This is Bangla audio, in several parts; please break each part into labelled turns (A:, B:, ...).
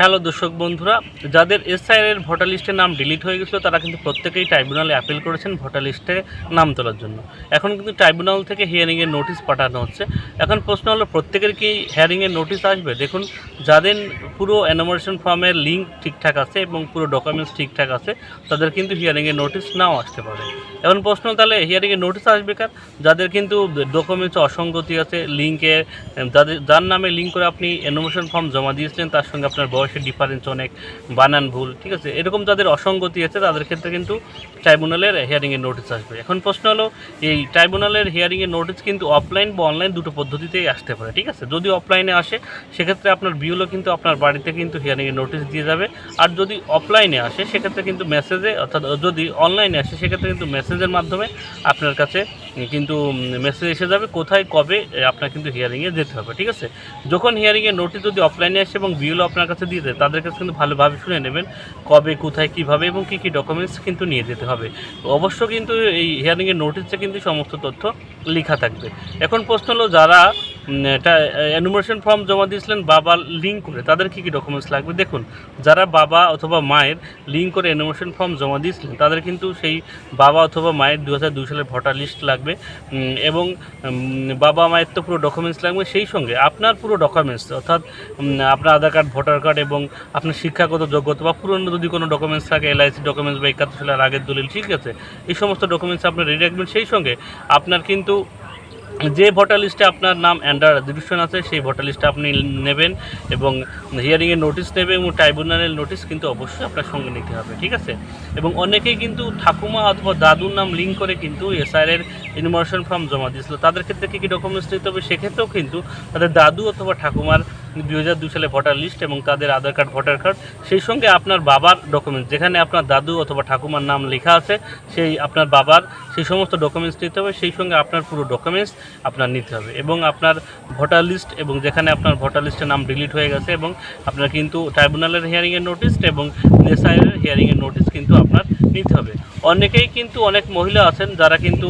A: হ্যালো দর্শক বন্ধুরা, যাদের এসআইআর ভোটার লিস্টের নাম ডিলিট হয়ে গেছিলো তারা কিন্তু প্রত্যেকেই ট্রাইব্যুনালে অ্যাপিল করেছেন ভোটার লিস্টে নাম তোলার জন্য। এখন কিন্তু ট্রাইব্যুনাল থেকে হিয়ারিংয়ের নোটিশ পাঠানো হচ্ছে। এখন প্রশ্ন হলো, প্রত্যেকের কি হিয়ারিংয়ের নোটিশ আসবে? দেখুন, যাদের পুরো এনুমারেশন ফর্মের লিঙ্ক ঠিকঠাক আছে এবং পুরো ডকুমেন্টস ঠিকঠাক আছে তাদের কিন্তু হিয়ারিংয়ের নোটিশ নাও আসতে পারে। এখন প্রশ্ন, তাহলে হিয়ারিংয়ের নোটিশ আসবে কার? যাদের কিন্তু ডকুমেন্টস অসঙ্গতি আছে, লিঙ্কে যার নামে লিঙ্ক করে আপনি এনুমারেশন ফর্ম জমা দিয়েছিলেন তার সঙ্গে আপনার বয়সের ডিফারেন্স অনেক, বানান ভুল, ঠিক আছে, এরকম যাদের অসঙ্গতি আছে তাদের ক্ষেত্রে কিন্তু ট্রাইব্যুনালের হিয়ারিংয়ের নোটিশ আসবে। এখন প্রশ্ন হলো, এই ট্রাইব্যুনালের হিয়ারিংয়ের নোটিশ কিন্তু অফলাইন বা অনলাইন দুটো পদ্ধতিতেই আসতে পারে, ঠিক আছে। যদি অফলাইনে আসে সেক্ষেত্রে আপনার বিওলো কিন্তু আপনার বাড়িতে কিন্তু হিয়ারিংয়ের নোটিশ দিয়ে যাবে। আর যদি অফলাইনে আসে সেক্ষেত্রে কিন্তু মেসেজে, অর্থাৎ যদি অনলাইনে আসে সেক্ষেত্রে কিন্তু মেসেজের মাধ্যমে আপনার কাছে কিন্তু মেসেজ এসে যাবে কোথায় কবে আপনার কিন্তু হিয়ারিংয়ে যেতে হবে, ঠিক আছে। যখন হিয়ারিংয়ের নোটিশ যদি অফলাইনে আসে এবং বিওলো আপনার কাছে দিয়ে দেয়, তাদের কাছে কিন্তু ভালোভাবে শুনে নেবেন কবে, কোথায়, কীভাবে এবং কী কী ডকুমেন্টস কিন্তু নিয়ে যেতে হবে। অবশ্য কিন্তু এই হিয়ারিংয়ের নোটিশে কিন্তু সমস্ত তথ্য লেখা থাকবে। এখন প্রশ্ন হলো, যারা এটা এনুমারেশন ফর্ম জমা দিয়েছিলেন বাবার লিঙ্ক করে, তাদের কী কী ডকুমেন্টস লাগবে? দেখুন, যারা বাবা অথবা মায়ের লিঙ্ক করে এনুমারেশন ফর্ম জমা দিয়েছিলেন তাদের কিন্তু সেই বাবা অথবা মায়ের 2002 সালের ভোটার লিস্ট লাগবে এবং বাবা মায়ের তো পুরো ডকুমেন্টস লাগবে, সেই সঙ্গে আপনার পুরো ডকুমেন্টস, অর্থাৎ আপনার আধার কার্ড, ভোটার কার্ড এবং আপনার শিক্ষাগত যোগ্যতা বা পুরনো যদি কোনো ডকুমেন্টস থাকে, এলআইসি ডকুমেন্টস বা 71 সালের আগের দলিল, ঠিক আছে, এই সমস্ত ডকুমেন্টস আপনি রেডি রাখবেন। সেই সঙ্গে আপনার কিন্তু যে ভোটার লিস্টে আপনার নাম আন্ডার রেজিস্ট্রেশন আছে সেই ভোটার লিস্টে আপনি নেবেন এবং হিয়ারিংয়ের নোটিশ নেবেন এবং ট্রাইব্যুনালের নোটিশ কিন্তু অবশ্যই আপনার সঙ্গে নিতে হবে, ঠিক আছে। এবং অনেকেই কিন্তু ঠাকুমা অথবা দাদুর নাম লিঙ্ক করে কিন্তু এসআইআর এনুমারেশন ফর্ম জমা দিয়েছিল, তাদের ক্ষেত্রে কী কী ডকুমেন্টস নিতে হবে? সেক্ষেত্রেও কিন্তু তাদের দাদু অথবা ঠাকুমার 2002 সালে ভোটার লিস্ট এবং তাদের আধার কার্ড, ভোটার কার্ড, সেই সঙ্গে আপনার বাবার ডকুমেন্টস, যেখানে আপনার দাদু অথবা ঠাকুমার নাম লেখা আছে সেই আপনার বাবার সেই সমস্ত ডকুমেন্টস নিতে হবে। সেই সঙ্গে আপনার পুরো ডকুমেন্টস আপনার নিতে হবে এবং আপনার ভোটার লিস্ট, এবং যেখানে আপনার ভোটার লিস্টের নাম ডিলিট হয়ে গেছে এবং আপনার কিন্তু ট্রাইব্যুনালের হিয়ারিংয়ের নোটিশ এবং এসআইআর হিয়ারিংয়ের নোটিশ কিন্তু আপনার নিতে হবে। অনেকেই কিন্তু, অনেক মহিলা আছেন যারা কিন্তু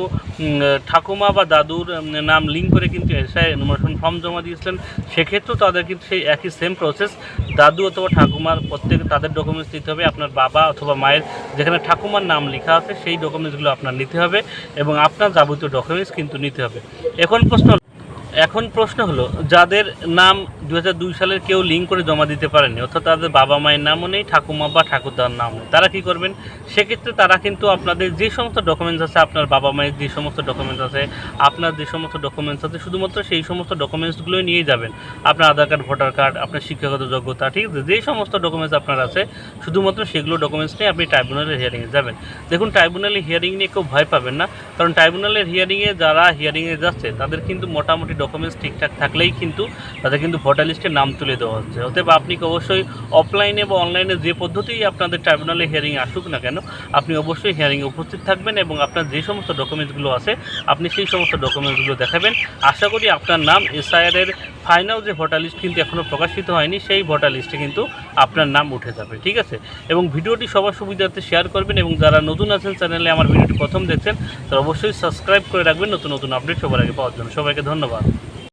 A: ঠাকুমা বা দাদুর নাম লিঙ্ক করে কিন্তু এসআইআর এনুমারেশন ফর্ম জমা দিয়েছিলেন, সেক্ষেত্রেও তাদের কিন্তু সেই একই সেম প্রসেস, দাদু অথবা ঠাকুমার প্রত্যেকে তাদের ডকুমেন্টস নিতে হবে। আপনার বাবা অথবা মায়ের যেখানে ঠাকুমার নাম লেখা আছে সেই ডকুমেন্টসগুলো আপনার নিতে হবে এবং আপনার যাবতীয় ডকুমেন্টস কিন্তু নিতে হবে। এখন প্রশ্ন হলো, যাদের নাম 2002 সালের কেউ লিঙ্ক করে জমা দিতে পারেনি, অর্থাৎ তাদের বাবা মায়ের নামও নেই, ঠাকুমা বা ঠাকুরদার নাম নেই, তারা কী করবেন? সেক্ষেত্রে তারা কিন্তু আপনাদের যে সমস্ত ডকুমেন্টস আছে, আপনার বাবা মায়ের যে সমস্ত ডকুমেন্টস আছে, আপনার যে সমস্ত ডকুমেন্টস আছে, শুধুমাত্র সেই সমস্ত ডকুমেন্টসগুলোই নিয়ে যাবেন। আপনার আধার কার্ড, ভোটার কার্ড, আপনার শিক্ষাগত যোগ্যতা, ঠিক আছে, যেই সমস্ত ডকুমেন্টস আপনার আছে শুধুমাত্র সেগুলো ডকুমেন্টস নিয়ে আপনি ট্রাইব্যুনালের হিয়ারিংয়ে যাবেন। দেখুন, ট্রাইব্যুনালের হিয়ারিং নিয়ে কেউ ভয় পাবেন না, কারণ ট্রাইব্যুনালের হিয়ারিংয়ে যারা হিয়ারিংয়ে যাচ্ছে তাদের কিন্তু মোটামুটি ডকুমেন্টস ঠিকঠাক থাকলেই কিন্তু তাদের কিন্তু ভোটার লিস্টে নাম তুলে দেওয়া হচ্ছে। অতএব আপনি অবশ্যই অফলাইনে বা অনলাইনে যে পদ্ধতিই আপনাদের ট্রাইব্যুনালে হিয়ারিংয়ে আসুক না কেন, আপনি অবশ্যই হিয়ারিংয়ে উপস্থিত থাকবেন এবং আপনার যে সমস্ত ডকুমেন্টসগুলো আছে আপনি সেই সমস্ত ডকুমেন্টসগুলো দেখাবেন। আশা করি আপনার নাম এসআইআরের ফাইনাল যে ভোটার লিস্ট কিন্তু এখনও প্রকাশিত হয়নি, সেই ভোটার লিস্টে কিন্তু আপনার নাম উঠে যাবে, ঠিক আছে। এবং ভিডিওটি সবার সুবিধার্থে শেয়ার করবেন এবং যারা নতুন আছেন চ্যানেলে আমার ভিডিওটি প্রথম দেখছেন তারা অবশ্যই সাবস্ক্রাইব করে রাখবেন নতুন নতুন আপডেট সবার আগে পাওয়ার জন্য। সবাইকে ধন্যবাদ।